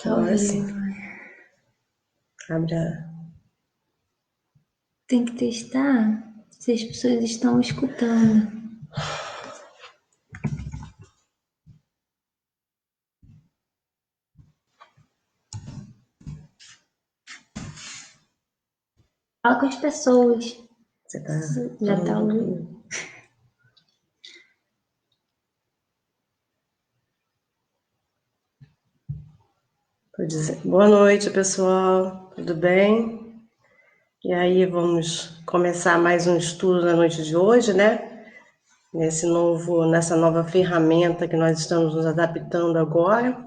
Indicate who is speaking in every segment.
Speaker 1: Agora sim. Abre a...
Speaker 2: Tem que testar se as pessoas estão escutando. Fala com as pessoas.
Speaker 1: Você tá
Speaker 2: Já tá
Speaker 1: falando
Speaker 2: ouvindo?
Speaker 1: comigo? Vou dizer, boa noite, pessoal. Tudo bem? E aí, vamos começar mais um estudo na noite de hoje, né? Nessa nova ferramenta que nós estamos nos adaptando agora,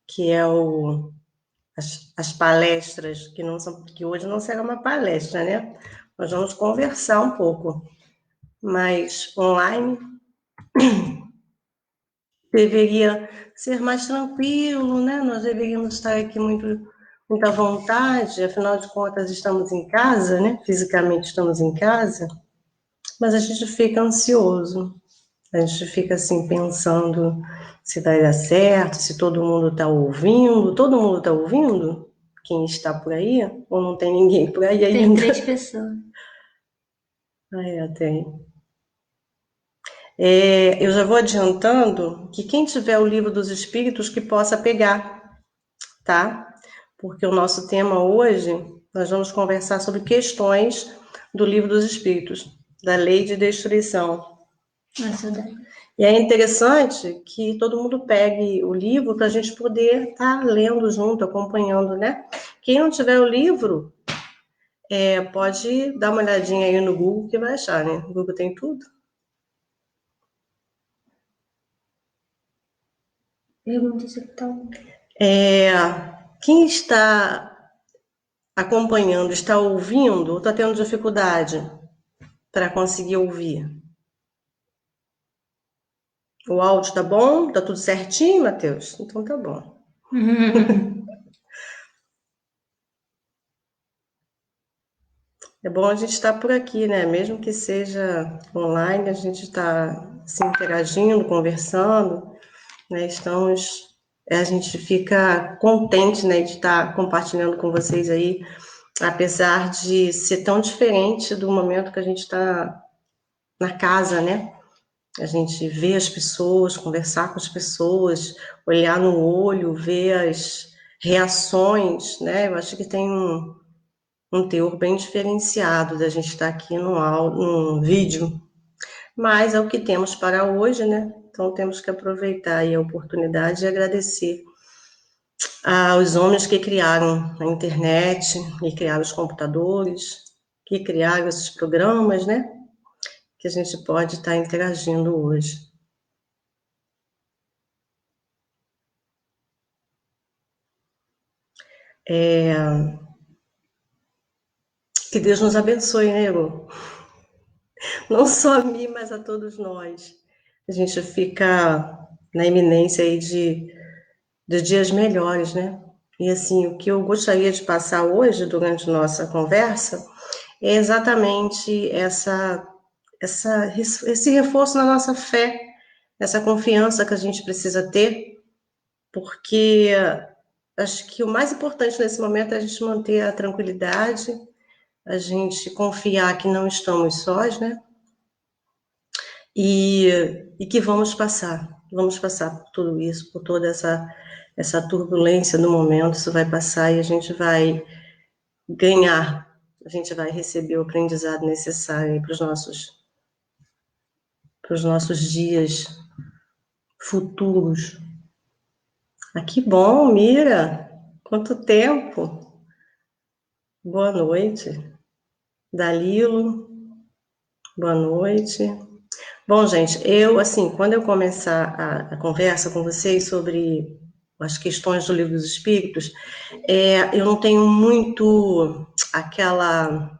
Speaker 1: que é as palestras, que hoje não será uma palestra, né? Nós vamos conversar um pouco, mas online deveria ser mais tranquilo, né? Nós deveríamos estar aqui muita vontade, afinal de contas estamos em casa, né? Fisicamente estamos em casa, mas a gente fica ansioso, a gente fica assim pensando se vai dar certo, se todo mundo está ouvindo. Todo mundo está ouvindo? Quem está por aí? Ou não tem ninguém por aí
Speaker 2: Tem
Speaker 1: ainda?
Speaker 2: 3 pessoas.
Speaker 1: Tem. Eu já vou adiantando que quem tiver o livro dos Espíritos que possa pegar, tá? Porque o nosso tema hoje, nós vamos conversar sobre questões do livro dos Espíritos, da lei de destruição.
Speaker 2: Essa daí.
Speaker 1: E é interessante que todo mundo pegue o livro para a gente poder estar lendo junto, acompanhando, né? Quem não tiver o livro, pode dar uma olhadinha aí no Google que vai achar, né? O Google tem tudo.
Speaker 2: Pergunta se tá.
Speaker 1: Quem está acompanhando, está ouvindo ou está tendo dificuldade para conseguir ouvir? O áudio tá bom? Tá tudo certinho, Matheus? Então tá bom. É bom a gente estar por aqui, né? Mesmo que seja online, a gente está se interagindo, conversando, né? A gente fica contente, né, de estar compartilhando com vocês aí, apesar de ser tão diferente do momento que a gente está na casa, né? A gente vê as pessoas, conversar com as pessoas, olhar no olho, ver as reações, né? Eu acho que tem um teor bem diferenciado da gente estar aqui num vídeo, mas é o que temos para hoje, né? Então temos que aproveitar aí a oportunidade e agradecer aos homens que criaram a internet, que criaram os computadores, que criaram esses programas, né? Que a gente pode estar interagindo hoje. Que Deus nos abençoe, né, Ego? Não só a mim, mas a todos nós. A gente fica na iminência aí de dias melhores, né? E assim, o que eu gostaria de passar hoje, durante nossa conversa, é exatamente esse reforço na nossa fé, essa confiança que a gente precisa ter, porque acho que o mais importante nesse momento é a gente manter a tranquilidade, a gente confiar que não estamos sós, né? E que vamos passar por tudo isso, por toda essa turbulência do momento, isso vai passar e a gente vai ganhar, a gente vai receber o aprendizado necessário para os nossos dias futuros. Ah, que bom, Mira! Quanto tempo! Boa noite. Dalilo, boa noite. Bom, gente, assim, quando eu começar a conversa com vocês sobre as questões do Livro dos Espíritos, eu não tenho muito aquela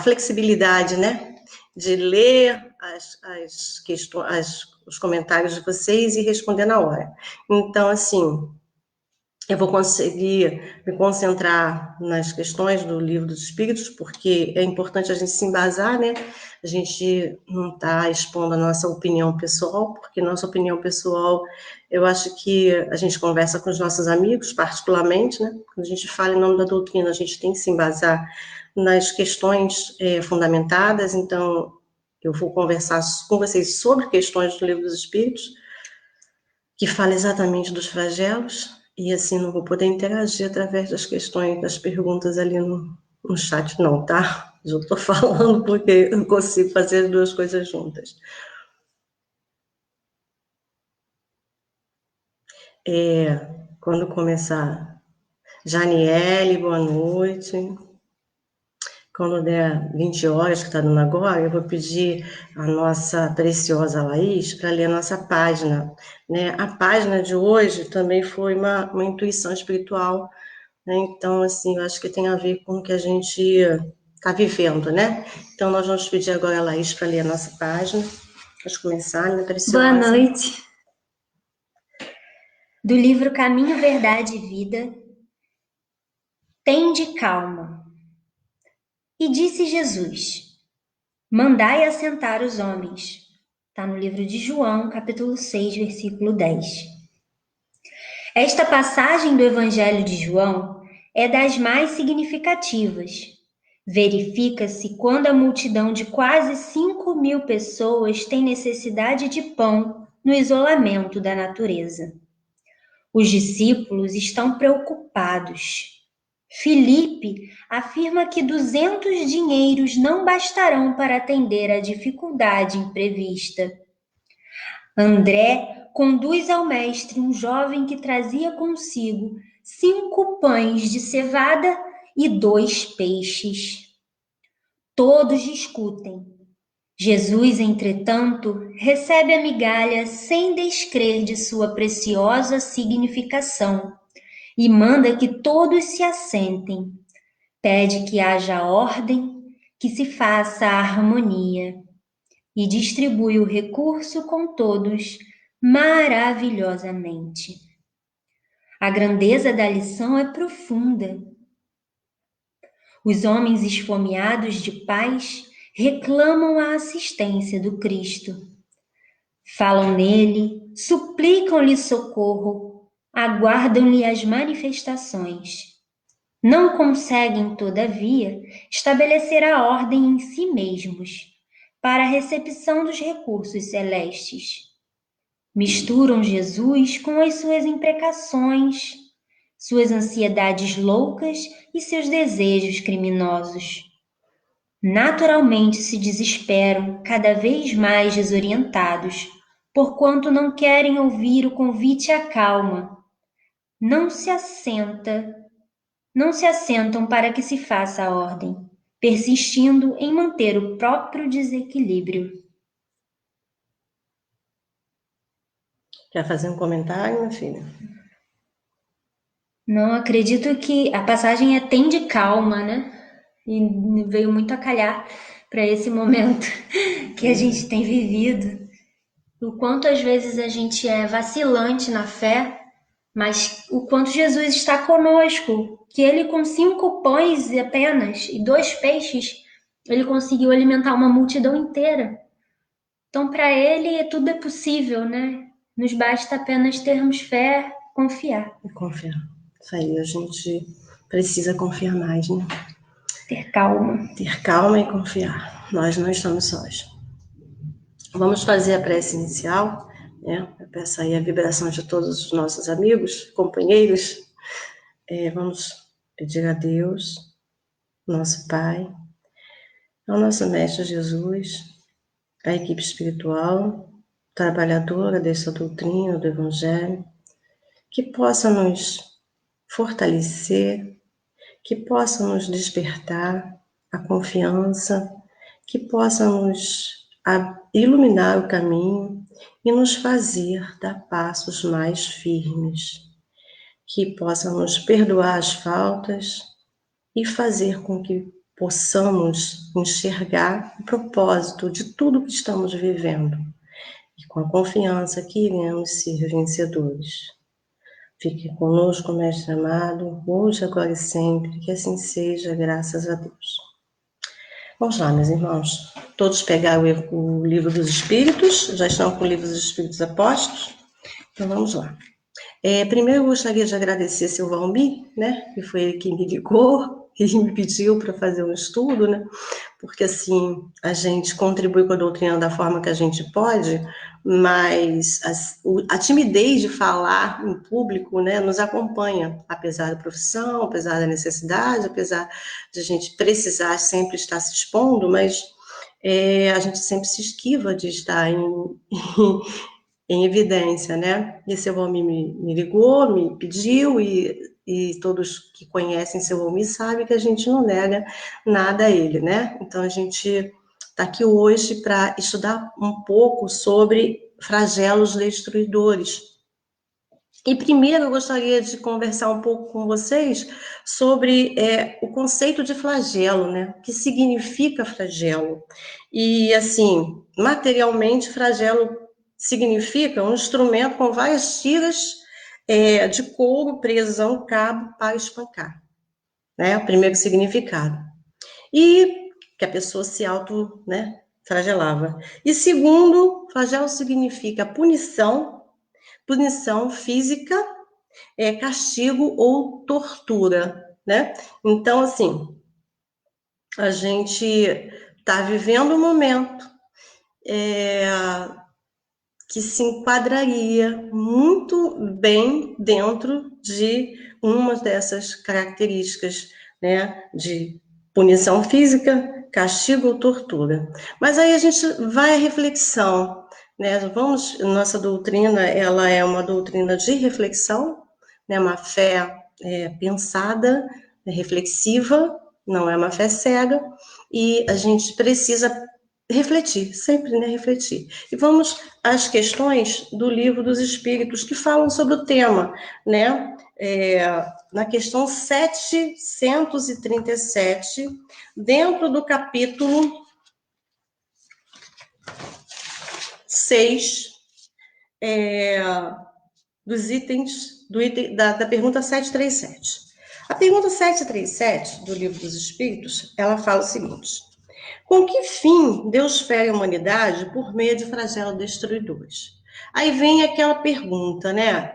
Speaker 1: flexibilidade, né, de ler as questões, os comentários de vocês e responder na hora. Então, assim, eu vou conseguir me concentrar nas questões do Livro dos Espíritos, porque é importante a gente se embasar, né? A gente não está expondo a nossa opinião pessoal, porque nossa opinião pessoal Eu acho que a gente conversa com os nossos amigos, particularmente, né? Quando a gente fala em nome da doutrina, a gente tem que se embasar nas questões fundamentadas. Então, eu vou conversar com vocês sobre questões do Livro dos Espíritos, que fala exatamente dos flagelos, e assim não vou poder interagir através das questões, das perguntas ali no chat, não, tá? Eu estou falando porque eu consigo fazer as duas coisas juntas. Quando começar, Janiele, boa noite. Quando der 20 horas, que está dando agora, eu vou pedir a nossa preciosa Laís para ler a nossa página. Né? A página de hoje também foi uma intuição espiritual, né? Então, assim, eu acho que tem a ver com o que a gente está vivendo, né? Então, nós vamos pedir agora a Laís para ler a nossa página. Vamos começar, minha preciosa.
Speaker 2: Boa noite. Do livro Caminho, Verdade e Vida, Tende calma. E disse Jesus: Mandai assentar os homens. Está no livro de João, capítulo 6, versículo 10. Esta passagem do Evangelho de João é das mais significativas. Verifica-se quando a multidão de quase 5.000 pessoas tem necessidade de pão no isolamento da natureza. Os discípulos estão preocupados. Filipe afirma que 200 dinheiros não bastarão para atender a dificuldade imprevista. André conduz ao mestre um jovem que trazia consigo 5 pães de cevada e 2 peixes. Todos discutem. Jesus, entretanto, recebe a migalha sem descrer de sua preciosa significação e manda que todos se assentem. Pede que haja ordem, que se faça a harmonia e distribui o recurso com todos maravilhosamente. A grandeza da lição é profunda. Os homens esfomeados de paz reclamam a assistência do Cristo. Falam nele, suplicam-lhe socorro, aguardam-lhe as manifestações. Não conseguem, todavia, estabelecer a ordem em si mesmos para a recepção dos recursos celestes. Misturam Jesus com as suas imprecações, suas ansiedades loucas e seus desejos criminosos. Naturalmente se desesperam, cada vez mais desorientados, porquanto não querem ouvir o convite à calma. Não se assentam para que se faça a ordem, persistindo em manter o próprio desequilíbrio.
Speaker 1: Quer fazer um comentário, minha filha?
Speaker 2: Não, acredito que a passagem é tende calma, né? E veio muito a calhar para esse momento que a gente tem vivido. O quanto às vezes a gente é vacilante na fé, mas o quanto Jesus está conosco, que ele com 5 pães apenas e 2 peixes, ele conseguiu alimentar uma multidão inteira. Então, para ele, tudo é possível, né? Nos basta apenas termos fé, confiar.
Speaker 1: E confiar. Isso aí, a gente precisa confiar mais, né?
Speaker 2: Ter calma.
Speaker 1: Ter calma e confiar. Nós não estamos sós. Vamos fazer a prece inicial, né? Eu peço aí a vibração de todos os nossos amigos, companheiros. Vamos pedir a Deus, nosso Pai, ao nosso Mestre Jesus, à equipe espiritual, trabalhadora dessa doutrina, do Evangelho, que possa nos fortalecer, que possa nos despertar a confiança, que possa nos iluminar o caminho e nos fazer dar passos mais firmes, que possa nos perdoar as faltas e fazer com que possamos enxergar o propósito de tudo que estamos vivendo e com a confiança que iremos ser vencedores. Fique conosco, Mestre amado, hoje, agora e sempre, que assim seja, graças a Deus. Vamos lá, meus irmãos. Todos pegaram o Livro dos Espíritos, já estão com o Livro dos Espíritos Apóstolos. Então, vamos lá. Primeiro, eu gostaria de agradecer seu Valmir, né, que foi ele que me ligou e me pediu para fazer um estudo, né, porque assim a gente contribui com a doutrina da forma que a gente pode, mas a timidez de falar em público, né, nos acompanha, apesar da profissão, apesar da necessidade, apesar de a gente precisar sempre estar se expondo, mas a gente sempre se esquiva de estar em evidência, né? E seu homem me ligou, me pediu, e todos que conhecem seu homem sabem que a gente não nega nada a ele, né? Então a gente está aqui hoje para estudar um pouco sobre flagelos destruidores. E primeiro eu gostaria de conversar um pouco com vocês sobre o conceito de flagelo, né? O que significa flagelo? E assim, materialmente, flagelo significa um instrumento com várias tiras de couro presas a um cabo para espancar, né? O primeiro significado. E que a pessoa se auto, né, flagelava. E segundo, flagelo significa punição física, castigo ou tortura, né? Então, assim, a gente está vivendo um momento que se enquadraria muito bem dentro de uma dessas características, né? De punição física, castigo ou tortura. Mas aí a gente vai à reflexão, né? Nossa doutrina, ela é uma doutrina de reflexão, né? Uma fé pensada, reflexiva, não é uma fé cega, e a gente precisa refletir, sempre, né, refletir. E vamos às questões do Livro dos Espíritos, que falam sobre o tema, né? Na questão 737, dentro do capítulo 6, dos itens, da pergunta 737. A pergunta 737 do Livro dos Espíritos, ela fala o seguinte: com que fim Deus fere a humanidade por meio de flagelos destruidores? Aí vem aquela pergunta, né?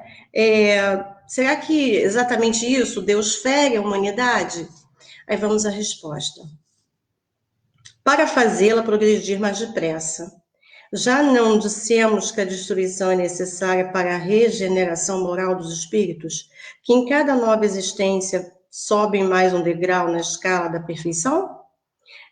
Speaker 1: Será que exatamente isso, Deus fere a humanidade? Aí vamos à resposta. Para fazê-la progredir mais depressa. Já não dissemos que a destruição é necessária para a regeneração moral dos espíritos, que em cada nova existência sobem mais um degrau na escala da perfeição?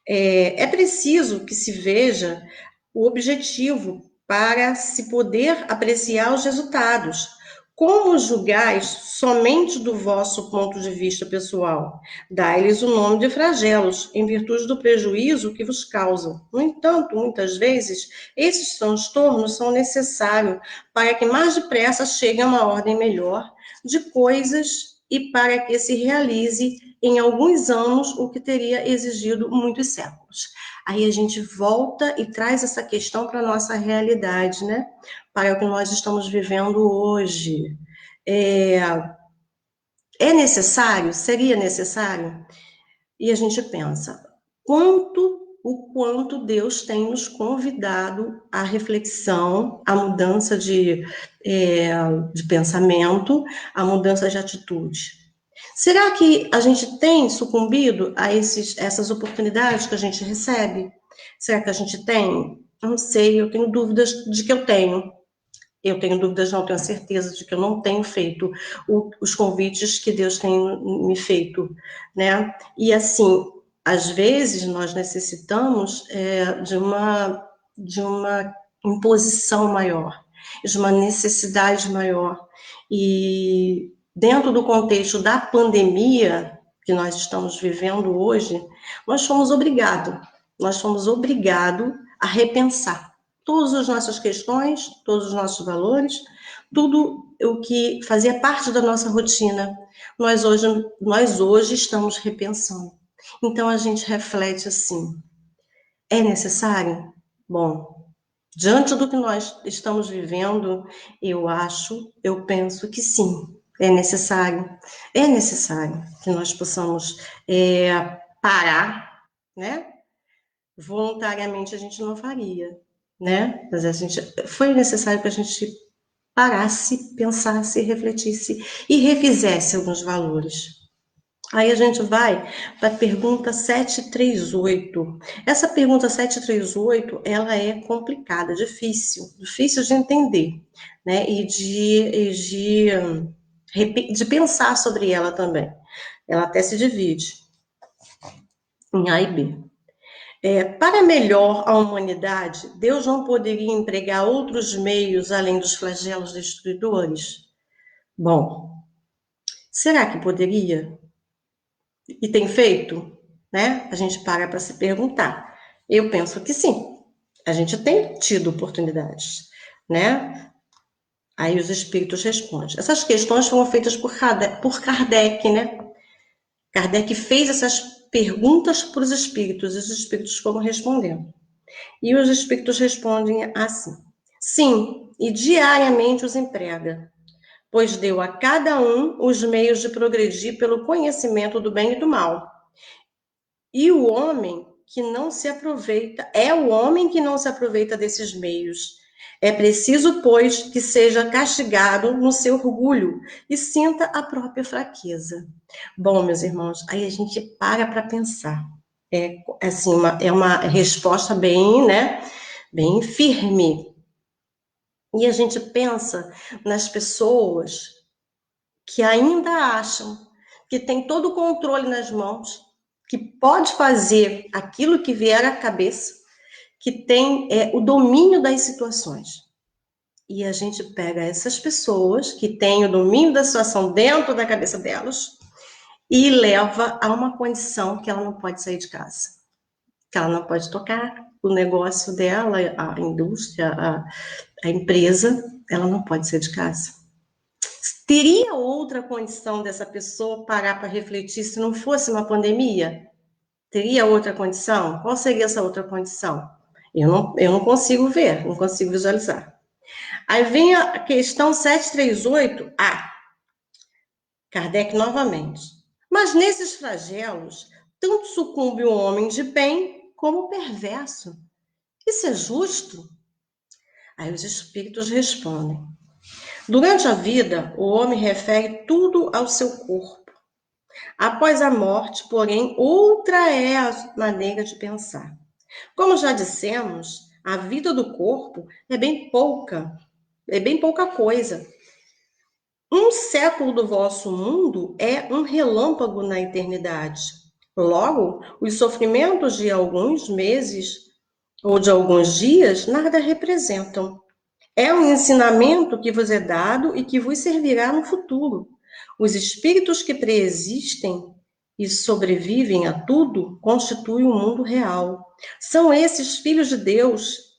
Speaker 1: É preciso que se veja o objetivo para se poder apreciar os resultados. Como julgais somente do vosso ponto de vista pessoal? Dai-lhes o nome de flagelos, em virtude do prejuízo que vos causam. No entanto, muitas vezes, esses transtornos são necessários para que mais depressa chegue a uma ordem melhor de coisas e para que se realize em alguns anos o que teria exigido muitos séculos. Aí a gente volta e traz essa questão para a nossa realidade, né? Para o que nós estamos vivendo hoje. É necessário? Seria necessário? E a gente pensa, o quanto Deus tem nos convidado à reflexão, à mudança de pensamento, à mudança de atitude. Será que a gente tem sucumbido a essas oportunidades que a gente recebe? Será que a gente tem? Não sei, eu tenho dúvidas de que eu tenho. Eu tenho dúvidas, não tenho certeza de que eu não tenho feito os convites que Deus tem me feito, né? E assim, às vezes nós necessitamos de uma imposição maior, de uma necessidade maior. E dentro do contexto da pandemia que nós estamos vivendo hoje, nós fomos obrigados a repensar todas as nossas questões, todos os nossos valores, tudo o que fazia parte da nossa rotina, nós hoje estamos repensando. Então a gente reflete assim: é necessário? Bom, diante do que nós estamos vivendo, eu penso que sim, é necessário. É necessário que nós possamos parar, né? Voluntariamente a gente não faria, né? Mas foi necessário que a gente parasse, pensasse, refletisse e refizesse alguns valores. Aí a gente vai para a pergunta 738. Essa pergunta 738, ela é complicada, difícil de entender, né? De pensar sobre ela também. Ela até se divide em A e B. Para melhor a humanidade, Deus não poderia empregar outros meios além dos flagelos destruidores? Bom, será que poderia? E tem feito? Né? A gente para se perguntar. Eu penso que sim. A gente tem tido oportunidades, né? Aí os espíritos respondem. Essas questões foram feitas por Kardec, né? Kardec fez essas perguntas para os espíritos, e os espíritos foram respondendo. E os espíritos respondem assim: sim, e diariamente os emprega, pois deu a cada um os meios de progredir pelo conhecimento do bem e do mal. E o homem que não se aproveita, é o homem que não se aproveita desses meios. É preciso, pois, que seja castigado no seu orgulho e sinta a própria fraqueza. Bom, meus irmãos, aí a gente para pensar. É assim, é uma resposta bem, né, bem firme. E a gente pensa nas pessoas que ainda acham que tem todo o controle nas mãos, que pode fazer aquilo que vier à cabeça, que tem o domínio das situações. E a gente pega essas pessoas que têm o domínio da situação dentro da cabeça delas e leva a uma condição que ela não pode sair de casa, que ela não pode tocar o negócio dela, a indústria, a empresa, ela não pode sair de casa. Teria outra condição dessa pessoa parar para refletir se não fosse uma pandemia? Teria outra condição? Qual seria essa outra condição? Eu não consigo ver, não consigo visualizar. Aí vem a questão 738A. Kardec novamente. Mas nesses flagelos, tanto sucumbe o homem de bem como o perverso. Isso é justo? Aí os espíritos respondem. Durante a vida, o homem refere tudo ao seu corpo. Após a morte, porém, outra é a maneira de pensar. Como já dissemos, a vida do corpo é bem pouca coisa. Um século do vosso mundo é um relâmpago na eternidade. Logo, os sofrimentos de alguns meses ou de alguns dias nada representam. É um ensinamento que vos é dado e que vos servirá no futuro. Os espíritos que preexistem e sobrevivem a tudo constituem o mundo real. São esses filhos de Deus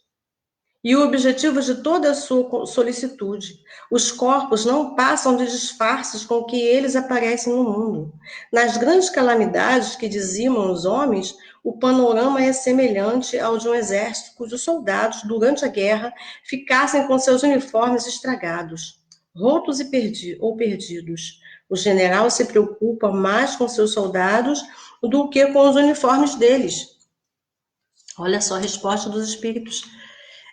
Speaker 1: e o objetivo de toda a sua solicitude. Os corpos não passam de disfarces com que eles aparecem no mundo. Nas grandes calamidades que dizimam os homens, o panorama é semelhante ao de um exército cujos soldados, durante a guerra, ficassem com seus uniformes estragados, rotos e perdidos. O general se preocupa mais com seus soldados do que com os uniformes deles. Olha só a resposta dos espíritos.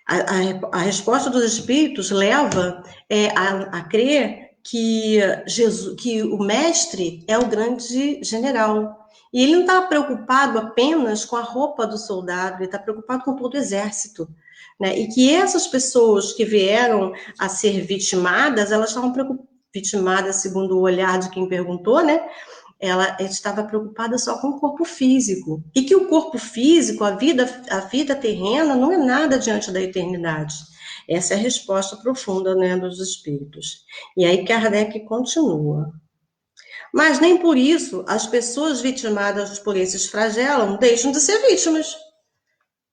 Speaker 1: A resposta dos espíritos leva a crer que Jesus, que o mestre é o grande general. E ele não está preocupado apenas com a roupa do soldado, ele está preocupado com todo o exército. Né? E que essas pessoas que vieram a ser vitimadas, elas estavam vitimadas, segundo o olhar de quem perguntou, né? Ela estava preocupada só com o corpo físico. E que o corpo físico, a vida terrena, não é nada diante da eternidade. Essa é a resposta profunda, né, dos espíritos. E aí Kardec continua. Mas nem por isso as pessoas vitimadas por esses flagelos deixam de ser vítimas.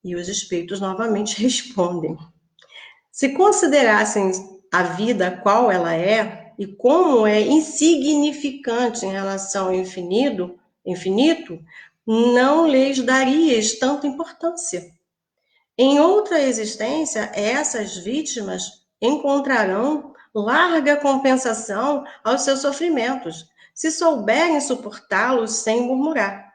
Speaker 1: E os espíritos novamente respondem. Se considerassem a vida qual ela é e como é insignificante em relação ao infinito, não lhes daríeis tanta importância. Em outra existência, essas vítimas encontrarão larga compensação aos seus sofrimentos, se souberem suportá-los sem murmurar.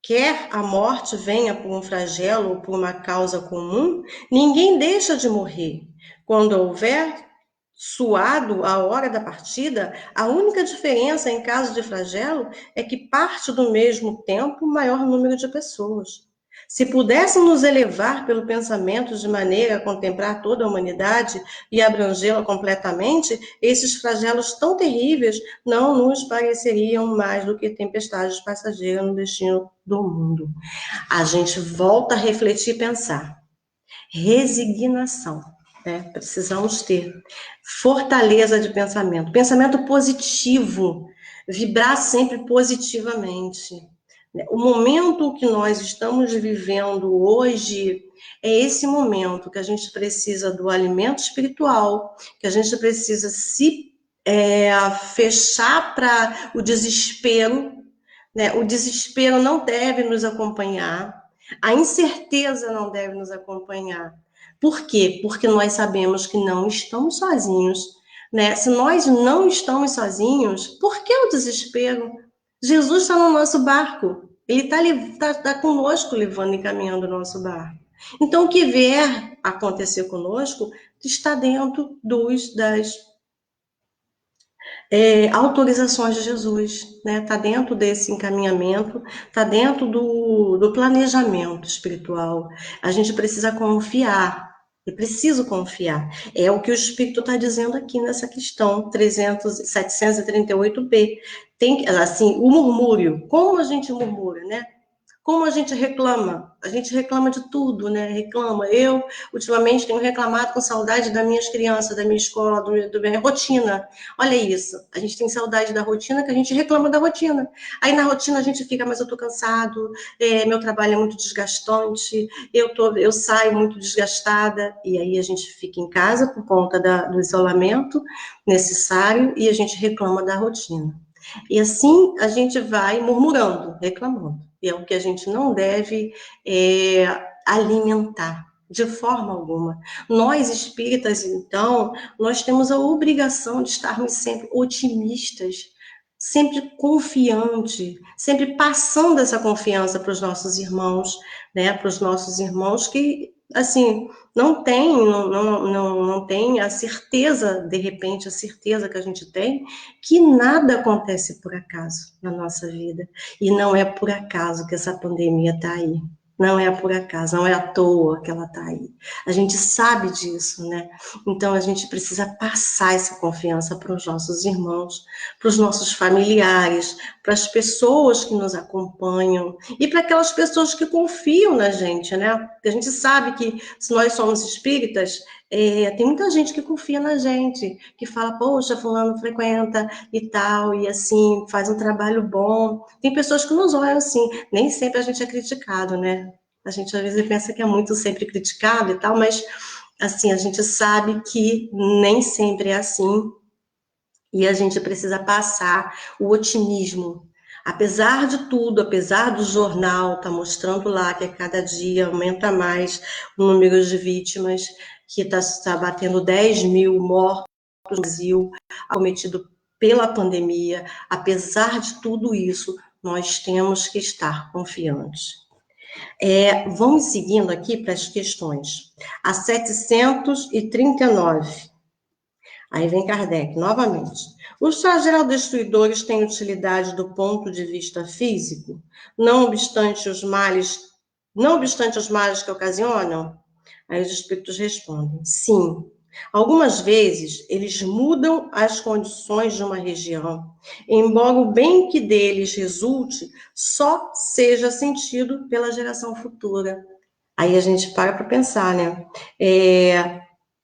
Speaker 1: quer a morte venha por um flagelo ou por uma causa comum, ninguém deixa de morrer. Quando houver suado a hora da partida, a única diferença em caso de flagelo é que parte do mesmo tempo o maior número de pessoas. Se pudéssemos elevar pelo pensamento de maneira a contemplar toda a humanidade e abrangê-la completamente, esses flagelos tão terríveis não nos pareceriam mais do que tempestades passageiras no destino do mundo. A gente volta a refletir e pensar. Resignação, né? Precisamos ter fortaleza de pensamento, pensamento positivo, vibrar sempre positivamente. O momento que nós estamos vivendo hoje é esse momento que a gente precisa do alimento espiritual, que a gente precisa se fechar para o desespero, né? O desespero não deve nos acompanhar, a incerteza não deve nos acompanhar. Por quê? Porque nós sabemos que não estamos sozinhos, né? Se nós não estamos sozinhos, por que o desespero? Jesus está no nosso barco. Ele está conosco, levando e caminhando o nosso barco. Então, o que vier acontecer conosco está dentro das autorizações de Jesus, né? Está dentro desse encaminhamento, está dentro do planejamento espiritual. A gente precisa confiar. Eu preciso confiar. É o que o Espírito está dizendo aqui nessa questão 738b. Tem, assim, o murmúrio. Como a gente murmura, né? Como a gente reclama? A gente reclama de tudo, né? Reclama. Eu, ultimamente, tenho reclamado com saudade das minhas crianças, da minha escola, da minha rotina. Olha isso. A gente tem saudade da rotina, que a gente reclama da rotina. Aí na rotina a gente fica, mas eu tô cansado, meu trabalho é muito desgastante, eu saio muito desgastada. E aí a gente fica em casa por conta do isolamento necessário e a gente reclama da rotina. E assim a gente vai murmurando, reclamando. E é o que a gente não deve alimentar, de forma alguma. Nós, espíritas, então, nós temos a obrigação de estarmos sempre otimistas, sempre confiante, sempre passando essa confiança para os nossos irmãos, né? Para os nossos irmãos que, assim, não tem a certeza, de repente, a certeza que a gente tem que nada acontece por acaso na nossa vida. E não é por acaso que essa pandemia está aí. Não é por acaso, não é à toa que ela está aí. A gente sabe disso, né? Então a gente precisa passar essa confiança para os nossos irmãos, para os nossos familiares, para as pessoas que nos acompanham e para aquelas pessoas que confiam na gente, né? Porque a gente sabe que se nós somos espíritas, tem muita gente que confia na gente, que fala, poxa, fulano frequenta e tal, e assim, faz um trabalho bom. Tem pessoas que nos olham assim, nem sempre a gente é criticado, né? A gente às vezes pensa que é muito sempre criticado e tal, mas assim, a gente sabe que nem sempre é assim, e a gente precisa passar o otimismo. Apesar de tudo, apesar do jornal estar mostrando lá que a cada dia aumenta mais o número de vítimas, que está batendo 10 mil mortos no Brasil, acometido pela pandemia, apesar de tudo isso, nós temos que estar confiantes. Vamos seguindo aqui para as questões. A 739. Aí vem Kardec, novamente. Os flagelos destruidores têm utilidade do ponto de vista físico, não obstante os males que ocasionam? Aí os espíritos respondem, sim. Algumas vezes, eles mudam as condições de uma região, embora o bem que deles resulte só seja sentido pela geração futura. Aí a gente para pensar, né?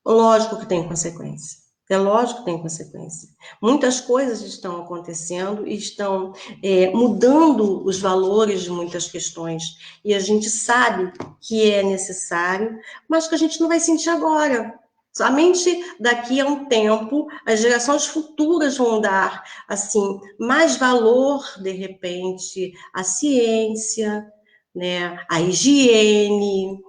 Speaker 1: Lógico que tem consequência. É lógico que tem consequência. Muitas coisas estão acontecendo e estão mudando os valores de muitas questões. E a gente sabe que é necessário, mas que a gente não vai sentir agora. Somente daqui a um tempo, as gerações futuras vão dar, assim, mais valor, de repente, à ciência, né, à higiene,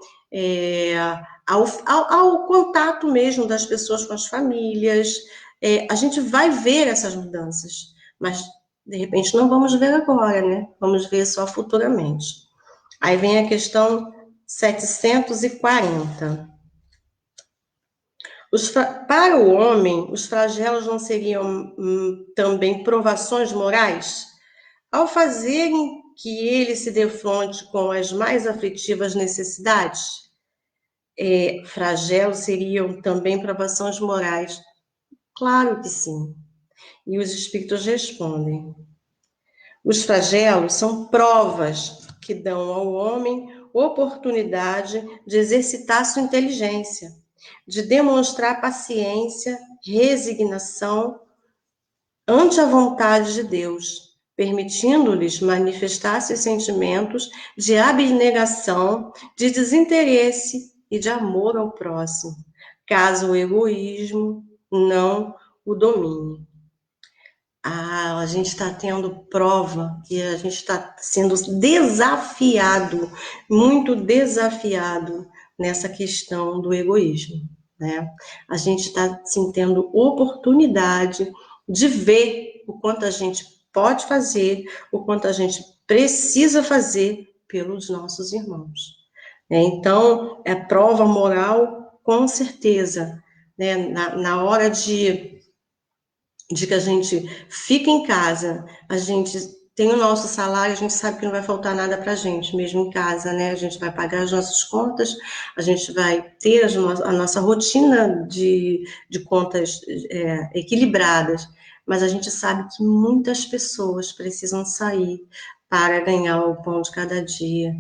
Speaker 1: ao contato mesmo das pessoas com as famílias. A gente vai ver essas mudanças, mas de repente não vamos ver agora, né? Vamos ver só futuramente. Aí vem a questão 740. Para o homem, os flagelos não seriam também provações morais? Ao fazerem que ele se defronte com as mais aflitivas necessidades, flagelos seriam também provações morais? Claro que sim. E os espíritos respondem: os flagelos são provas que dão ao homem oportunidade de exercitar sua inteligência, de demonstrar paciência, resignação ante a vontade de Deus, permitindo-lhes manifestar seus sentimentos de abnegação, de desinteresse e de amor ao próximo, caso o egoísmo não o domine. A gente está tendo prova que a gente está sendo desafiado, muito desafiado nessa questão do egoísmo, né? A gente está assim, tendo oportunidade de ver o quanto a gente pode fazer, o quanto a gente precisa fazer pelos nossos irmãos. Então, é prova moral, com certeza, né? Na hora de que a gente fica em casa, a gente tem o nosso salário, a gente sabe que não vai faltar nada para a gente, mesmo em casa, né? A gente vai pagar as nossas contas, a gente vai ter a nossa rotina de contas equilibradas, mas a gente sabe que muitas pessoas precisam sair para ganhar o pão de cada dia.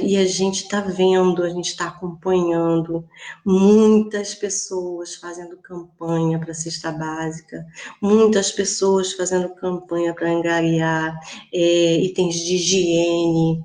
Speaker 1: E a gente está vendo, a gente está acompanhando muitas pessoas fazendo campanha para a cesta básica, muitas pessoas fazendo campanha para angariar itens de higiene,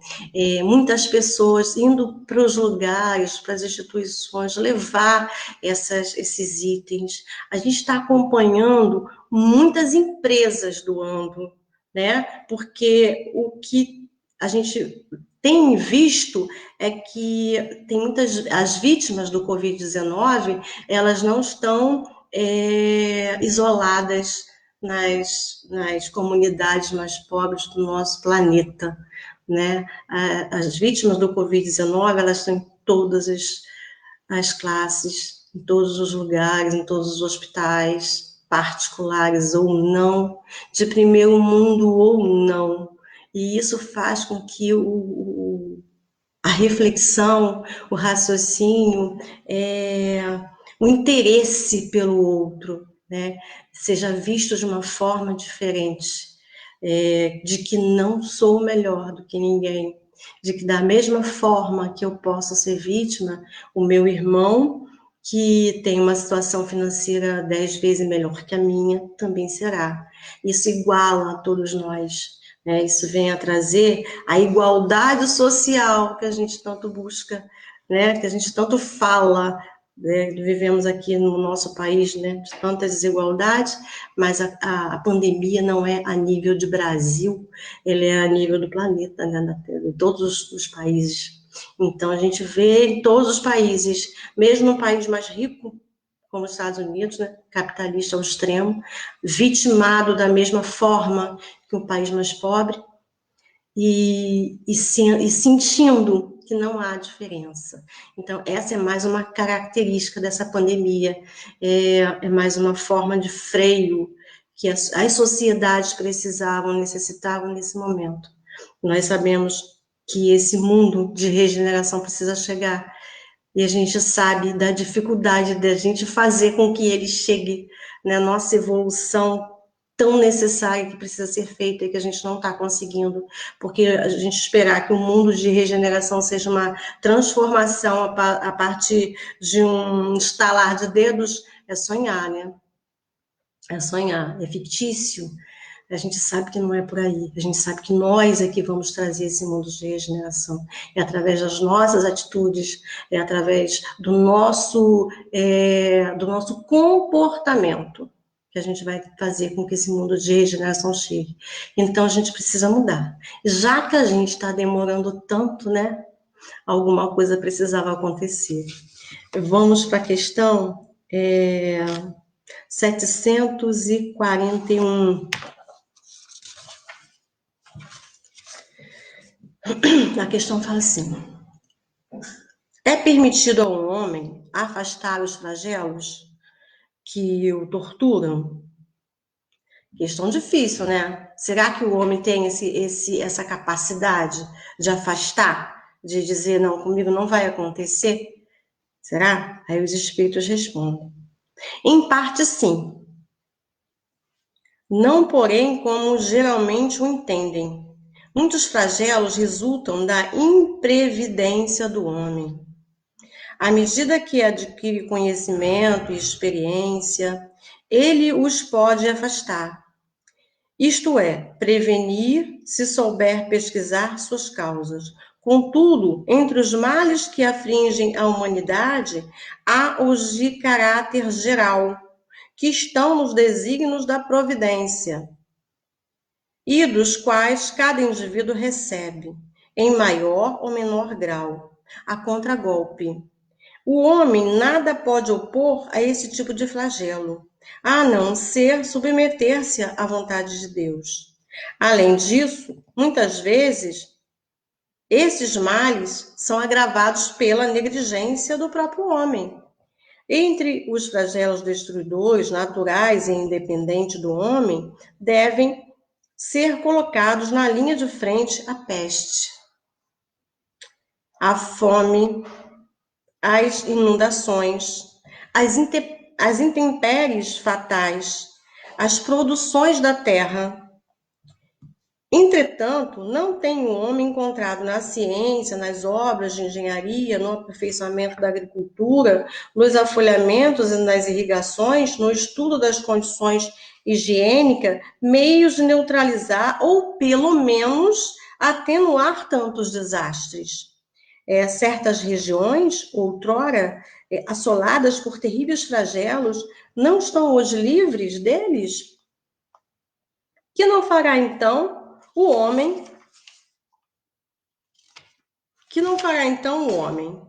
Speaker 1: muitas pessoas indo para os lugares, para as instituições, levar esses itens. A gente está acompanhando muitas empresas doando, né? Porque o que a gente tem visto é que tem as vítimas do Covid-19, elas não estão isoladas nas comunidades mais pobres do nosso planeta, né? As vítimas do Covid-19, elas estão em todas as classes, em todos os lugares, em todos os hospitais, particulares ou não, de primeiro mundo ou não. E isso faz com que a reflexão, o raciocínio, o interesse pelo outro, né, seja visto de uma forma diferente, de que não sou melhor do que ninguém, de que da mesma forma que eu posso ser vítima, o meu irmão, que tem uma situação financeira 10 vezes melhor que a minha, também será. Isso iguala a todos nós. Isso vem a trazer a igualdade social que a gente tanto busca, né? Que a gente tanto fala, né? Vivemos aqui no nosso país, né? De tanta desigualdade, mas a pandemia não é a nível de Brasil, ele é a nível do planeta, né? De todos os países. Então, a gente vê em todos os países, mesmo no país mais rico, como os Estados Unidos, né, capitalista ao extremo, vitimado da mesma forma que um país mais pobre, e sentindo que não há diferença. Então, essa é mais uma característica dessa pandemia, é mais uma forma de freio que as sociedades necessitavam nesse momento. Nós sabemos que esse mundo de regeneração precisa chegar, e a gente sabe da dificuldade da gente fazer com que ele chegue, né? Nossa evolução tão necessária que precisa ser feita e que a gente não está conseguindo, porque a gente esperar que o mundo de regeneração seja uma transformação a partir de um estalar de dedos é sonhar, né? É sonhar, é fictício. A gente sabe que não é por aí. A gente sabe que nós é que vamos trazer esse mundo de regeneração. É através das nossas atitudes, é através do nosso comportamento que a gente vai fazer com que esse mundo de regeneração chegue. Então, a gente precisa mudar. Já que a gente está demorando tanto, né? Alguma coisa precisava acontecer. Vamos para a questão 741. a questão fala assim: é permitido ao homem afastar os flagelos que o torturam? Questão difícil, né? Será que o homem tem essa capacidade de afastar, de dizer, não, comigo não vai acontecer? Será? Aí os espíritos respondem: em parte, sim. Não, porém, como geralmente o entendem. Muitos flagelos resultam da imprevidência do homem. À medida que adquire conhecimento e experiência, ele os pode afastar. Isto é, prevenir se souber pesquisar suas causas. Contudo, entre os males que afligem a humanidade, há os de caráter geral, que estão nos desígnios da providência, e dos quais cada indivíduo recebe, em maior ou menor grau, a contragolpe. O homem nada pode opor a esse tipo de flagelo, a não ser submeter-se à vontade de Deus. Além disso, muitas vezes, esses males são agravados pela negligência do próprio homem. Entre os flagelos destruidores, naturais e independentes do homem, devem ser colocados na linha de frente a peste, a fome, as inundações, as intempéries fatais, as produções da terra. Entretanto, não tem o homem encontrado na ciência, nas obras de engenharia, no aperfeiçoamento da agricultura, nos afolhamentos e nas irrigações, no estudo das condições higiênicas, meios de neutralizar ou, pelo menos, atenuar tantos desastres. Certas regiões, outrora assoladas por terríveis flagelos, não estão hoje livres deles? Que não fará então o homem? Que não fará então o homem?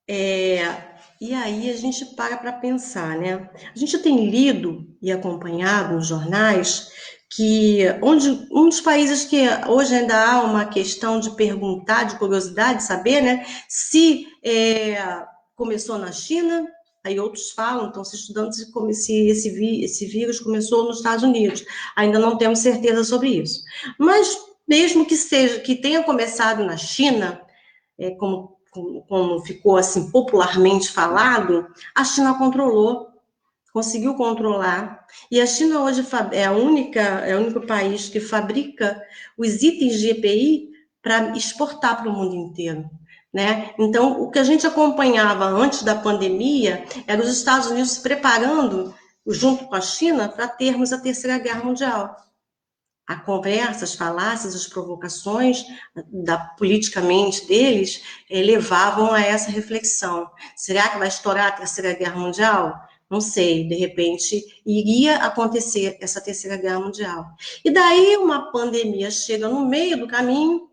Speaker 1: E aí a gente para pensar, né? A gente tem lido e acompanhado nos jornais que um dos países que hoje ainda há uma questão de perguntar, de curiosidade, de saber, né? Se começou na China, aí outros falam, estão se estudando se esse vírus começou nos Estados Unidos. Ainda não temos certeza sobre isso. Mas mesmo que tenha começado na China, como ficou assim popularmente falado, a China conseguiu controlar. E a China hoje é o único país que fabrica os itens de EPI para exportar para o mundo inteiro. Né? Então, o que a gente acompanhava antes da pandemia era os Estados Unidos se preparando, junto com a China, para termos a Terceira Guerra Mundial. A conversa, as falácias, as provocações politicamente deles levavam a essa reflexão. Será que vai estourar a Terceira Guerra Mundial? Não sei, de repente iria acontecer essa Terceira Guerra Mundial. E daí uma pandemia chega no meio do caminho,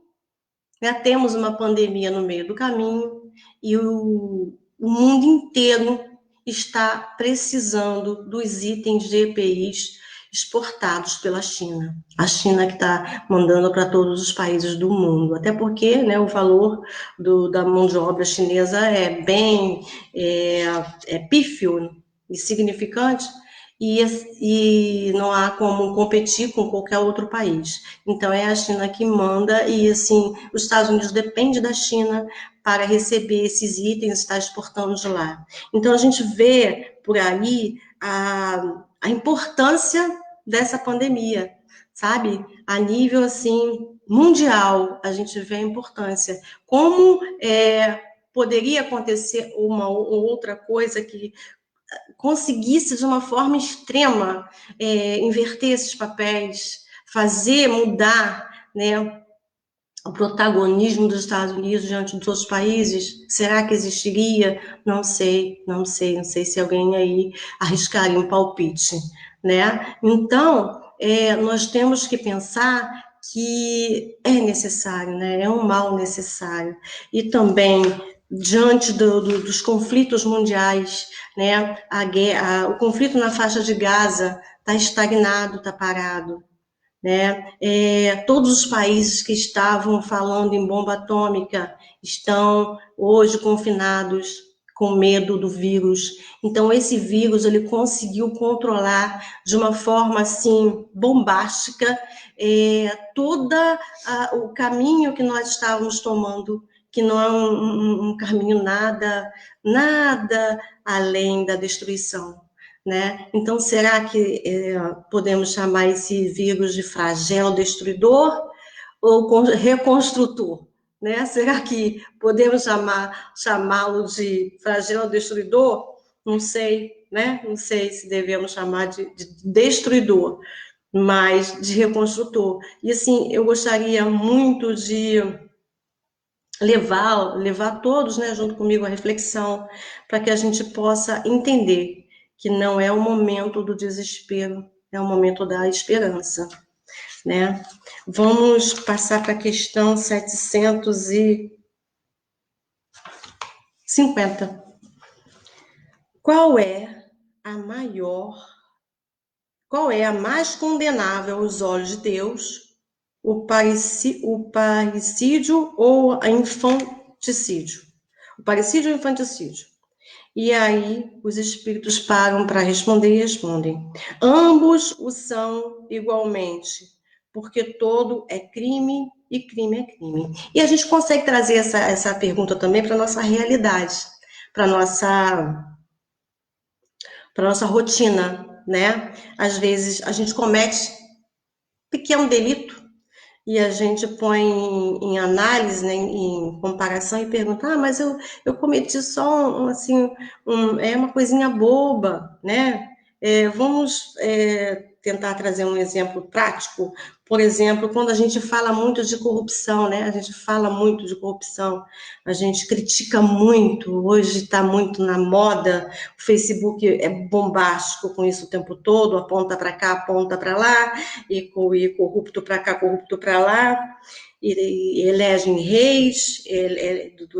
Speaker 1: né? Temos uma pandemia no meio do caminho e o mundo inteiro está precisando dos itens de EPIs exportados pela China. A China que está mandando para todos os países do mundo, até porque, né, o valor da mão de obra chinesa é bem pífio e significante, e não há como competir com qualquer outro país. Então é a China que manda e assim os Estados Unidos depende da China para receber esses itens e estar exportando de lá. Então a gente vê por aí a importância dessa pandemia, sabe? A nível assim mundial, a gente vê a importância. Como poderia acontecer uma ou outra coisa que conseguisse de uma forma extrema inverter esses papéis, fazer mudar, né, o protagonismo dos Estados Unidos diante dos outros países? Será que existiria? Não sei se alguém aí arriscaria um palpite, né? Então, nós temos que pensar que é necessário, né? É um mal necessário. E também, diante dos conflitos mundiais, né? O conflito na faixa de Gaza está estagnado, está parado, né? Todos os países que estavam falando em bomba atômica estão hoje confinados com medo do vírus. Então, esse vírus ele conseguiu controlar de uma forma assim bombástica todo o caminho que nós estávamos tomando, que não é um caminho nada além da destruição, né? Então, será que podemos chamar esse vírus de flagelo destruidor ou reconstrutor? Né? Será que podemos chamá-lo de flagelo destruidor? Não sei, né? Não sei se devemos chamar de destruidor, mas de reconstrutor. E assim, eu gostaria muito de levar todos, né, junto comigo à reflexão, para que a gente possa entender que não é o momento do desespero, é o momento da esperança, né? Vamos passar para a questão 750. Qual é a mais condenável aos olhos de Deus? O parricídio ou a infanticídio? O parricídio ou o infanticídio? E aí os espíritos param para responder e respondem: ambos o são igualmente, porque todo é crime e crime é crime. E a gente consegue trazer essa pergunta também para a nossa realidade, para a nossa rotina, né? Às vezes a gente comete pequeno delito e a gente põe em análise, né, em comparação e pergunta, mas eu cometi só assim, uma coisinha boba, né? Vamos tentar trazer um exemplo prático. Por exemplo, quando a gente fala muito de corrupção, né? A gente fala muito de corrupção, a gente critica muito, hoje está muito na moda, o Facebook é bombástico com isso o tempo todo, aponta para cá, aponta para lá, e corrupto para cá, corrupto para lá, e elegem reis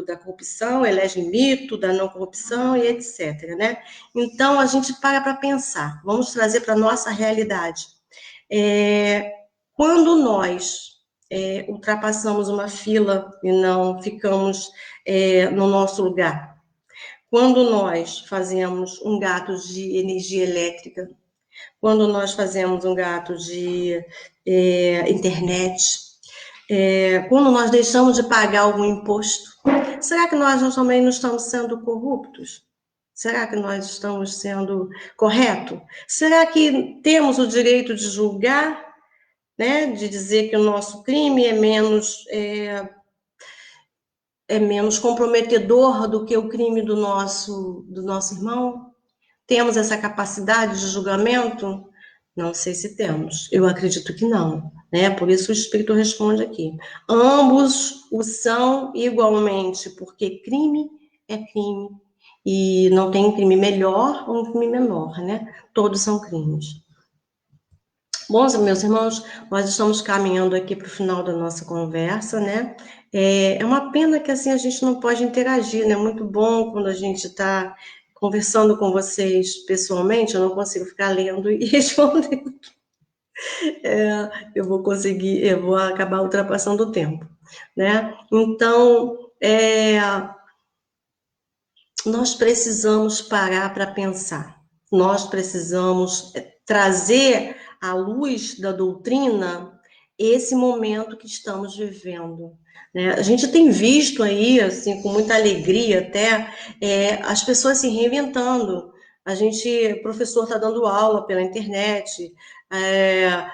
Speaker 1: da corrupção, elegem mito da não corrupção e etc. Né? Então, a gente para pensar, vamos trazer para a nossa realidade. Quando nós ultrapassamos uma fila e não ficamos no nosso lugar, quando nós fazemos um gato de energia elétrica, quando nós fazemos um gato de internet, quando nós deixamos de pagar algum imposto, será que nós também não estamos sendo corruptos? Será que nós estamos sendo corretos? Será que temos o direito de julgar, né, de dizer que o nosso crime é menos comprometedor do que o crime do nosso irmão? Temos essa capacidade de julgamento? Não sei se temos. Eu acredito que não, né? Por isso o Espírito responde aqui. Ambos o são igualmente, porque crime é crime. E não tem crime melhor ou um crime menor, né? Todos são crimes. Bom, meus irmãos, nós estamos caminhando aqui para o final da nossa conversa, né? É uma pena que assim a gente não pode interagir, né? É muito bom quando a gente está conversando com vocês pessoalmente, eu não consigo ficar lendo e respondendo. Eu vou acabar ultrapassando o tempo, né? Então, nós precisamos parar para pensar. Nós precisamos trazer à luz da doutrina esse momento que estamos vivendo. Né? A gente tem visto aí, assim, com muita alegria até, as pessoas se reinventando. O professor está dando aula pela internet,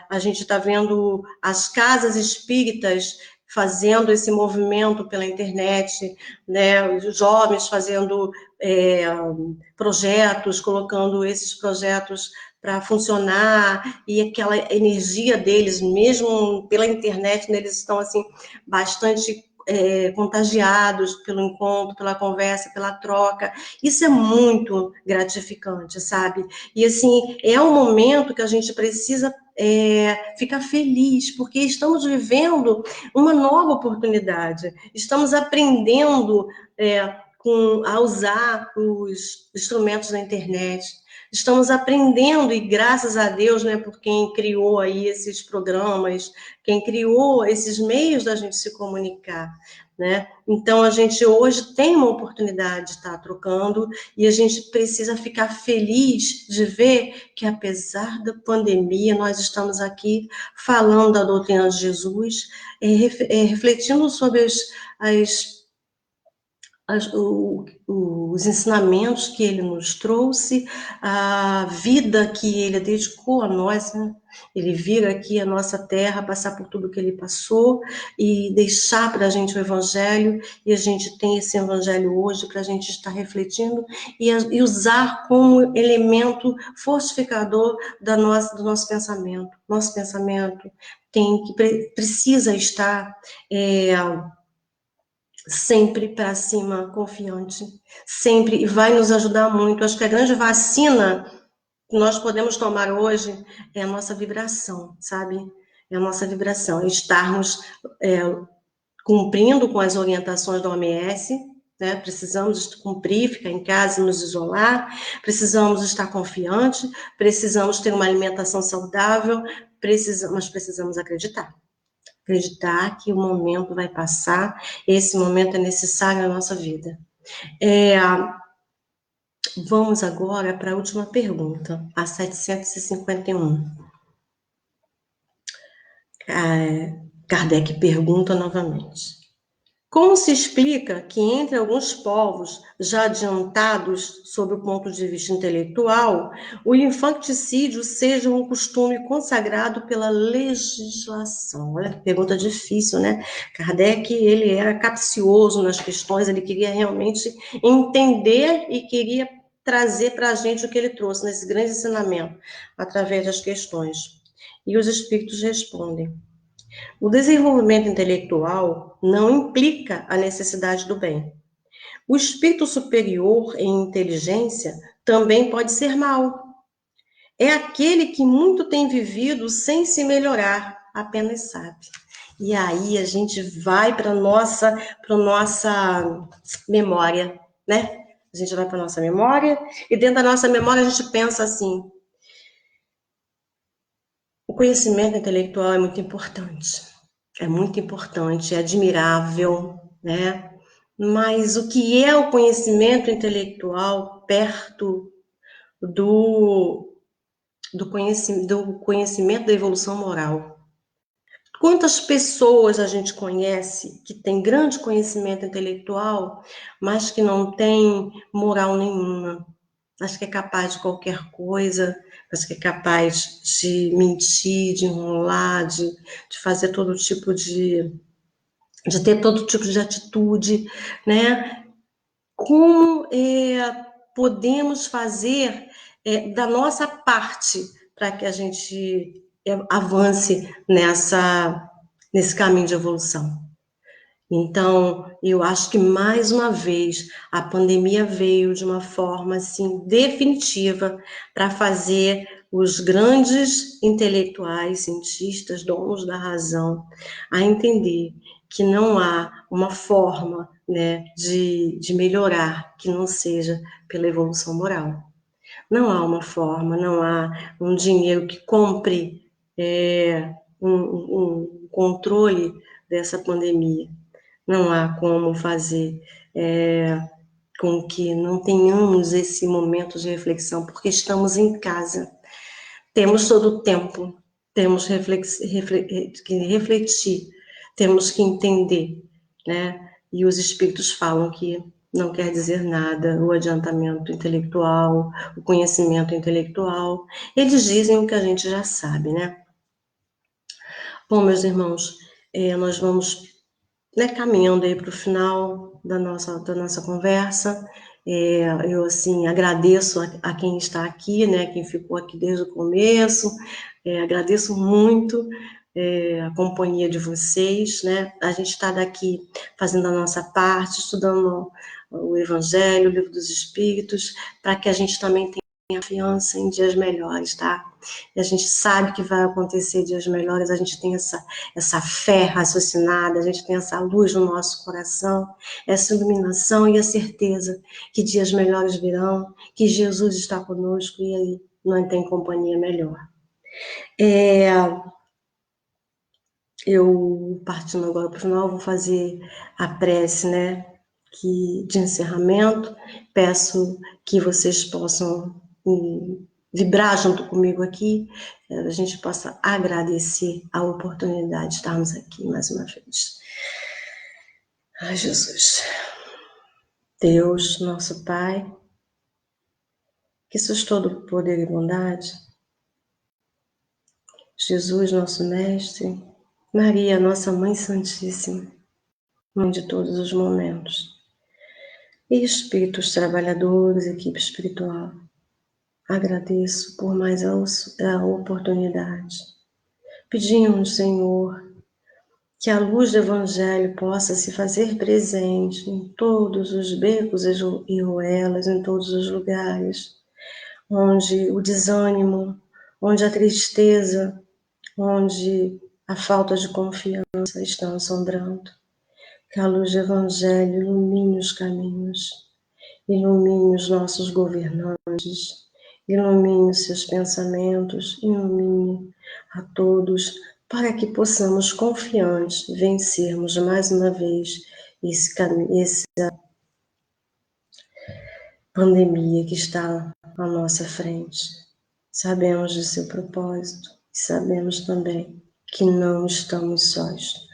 Speaker 1: a gente está vendo as casas espíritas fazendo esse movimento pela internet, né? Os jovens fazendo projetos, colocando esses projetos para funcionar, e aquela energia deles, mesmo pela internet, né, eles estão assim bastante contagiados pelo encontro, pela conversa, pela troca. Isso é muito gratificante, sabe? E assim, é um momento que a gente precisa ficar feliz, porque estamos vivendo uma nova oportunidade, estamos aprendendo a usar os instrumentos da internet, estamos aprendendo, e graças a Deus, né, por quem criou aí esses programas, quem criou esses meios da gente se comunicar, né? Então, a gente hoje tem uma oportunidade de estar trocando e a gente precisa ficar feliz de ver que, apesar da pandemia, nós estamos aqui falando da doutrina de Jesus, refletindo sobre as os ensinamentos que ele nos trouxe, a vida que ele dedicou a nós, né? Ele vir aqui à nossa terra, passar por tudo que ele passou e deixar para a gente o evangelho, e a gente tem esse evangelho hoje para a gente estar refletindo e usar como elemento fortificador do nosso pensamento. Nosso pensamento precisa estar sempre para cima, confiante, sempre, e vai nos ajudar muito. Acho que a grande vacina que nós podemos tomar hoje é a nossa vibração, sabe? É a nossa vibração, é estarmos cumprindo com as orientações da OMS, né? Precisamos cumprir, ficar em casa, nos isolar, precisamos estar confiantes, precisamos ter uma alimentação saudável, mas precisamos acreditar. Acreditar que o momento vai passar, esse momento é necessário na nossa vida. Vamos agora para a última pergunta, a 751. Kardec pergunta novamente. Como se explica que entre alguns povos já adiantados sob o ponto de vista intelectual, o infanticídio seja um costume consagrado pela legislação? Olha que pergunta difícil, né? Kardec, ele era capcioso nas questões, ele queria realmente entender e queria trazer para a gente o que ele trouxe nesse grande ensinamento, através das questões. E os espíritos respondem. O desenvolvimento intelectual não implica a necessidade do bem. O espírito superior em inteligência também pode ser mau. É aquele que muito tem vivido sem se melhorar, apenas sabe. E aí a gente vai para nossa memória, né? A gente vai para nossa memória e dentro da nossa memória a gente pensa assim: o conhecimento intelectual é muito importante. É muito importante, é admirável, né? Mas o que é o conhecimento intelectual perto do conhecimento da evolução moral? Quantas pessoas a gente conhece que tem grande conhecimento intelectual, mas que não tem moral nenhuma? Acho que é capaz de qualquer coisa, acho que é capaz de mentir, de enrolar, de fazer todo tipo de ter todo tipo de atitude, né? Como podemos fazer da nossa parte para que a gente avance nesse caminho de evolução? Então, eu acho que, mais uma vez, a pandemia veio de uma forma, assim, definitiva para fazer os grandes intelectuais, cientistas, donos da razão, a entender que não há uma forma, né, de melhorar que não seja pela evolução moral. Não há uma forma, não há um dinheiro que compre um controle dessa pandemia. Não há como fazer com que não tenhamos esse momento de reflexão, porque estamos em casa, temos todo o tempo, temos que refletir, temos que entender, né? E os espíritos falam que não quer dizer nada o adiantamento intelectual, o conhecimento intelectual. Eles dizem o que a gente já sabe, né? Bom, meus irmãos, nós vamos, né, caminhando aí para o final da nossa conversa. Eu, assim, agradeço a quem está aqui, né, quem ficou aqui desde o começo, agradeço muito a companhia de vocês, né, a gente está daqui fazendo a nossa parte, estudando o Evangelho, o Livro dos Espíritos, para que a gente também tenha confiança em dias melhores, tá? E a gente sabe que vai acontecer dias melhores, a gente tem essa fé raciocinada, a gente tem essa luz no nosso coração, essa iluminação e a certeza que dias melhores virão, que Jesus está conosco e aí não tem companhia melhor. Eu, partindo agora para o final, vou fazer a prece, né, de encerramento. Peço que vocês possam vibrar junto comigo aqui, a gente possa agradecer a oportunidade de estarmos aqui mais uma vez. Ai, Jesus. Deus, nosso Pai, que sois todo poder e bondade, Jesus, nosso Mestre, Maria, nossa Mãe Santíssima, Mãe de todos os momentos, e espíritos trabalhadores, equipe espiritual, agradeço por mais a oportunidade. Pedimos, Senhor, que a luz do Evangelho possa se fazer presente em todos os becos e ruelas, em todos os lugares, onde o desânimo, onde a tristeza, onde a falta de confiança estão assombrando. Que a luz do Evangelho ilumine os caminhos, ilumine os nossos governantes, ilumine os seus pensamentos, ilumine a todos, para que possamos, confiantes, vencermos mais uma vez essa pandemia que está à nossa frente. Sabemos de seu propósito e sabemos também que não estamos sós.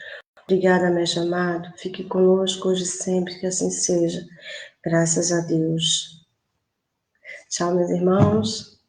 Speaker 1: Obrigada, mestre amado. Fique conosco hoje e sempre, que assim seja. Graças a Deus. Tchau, meus irmãos.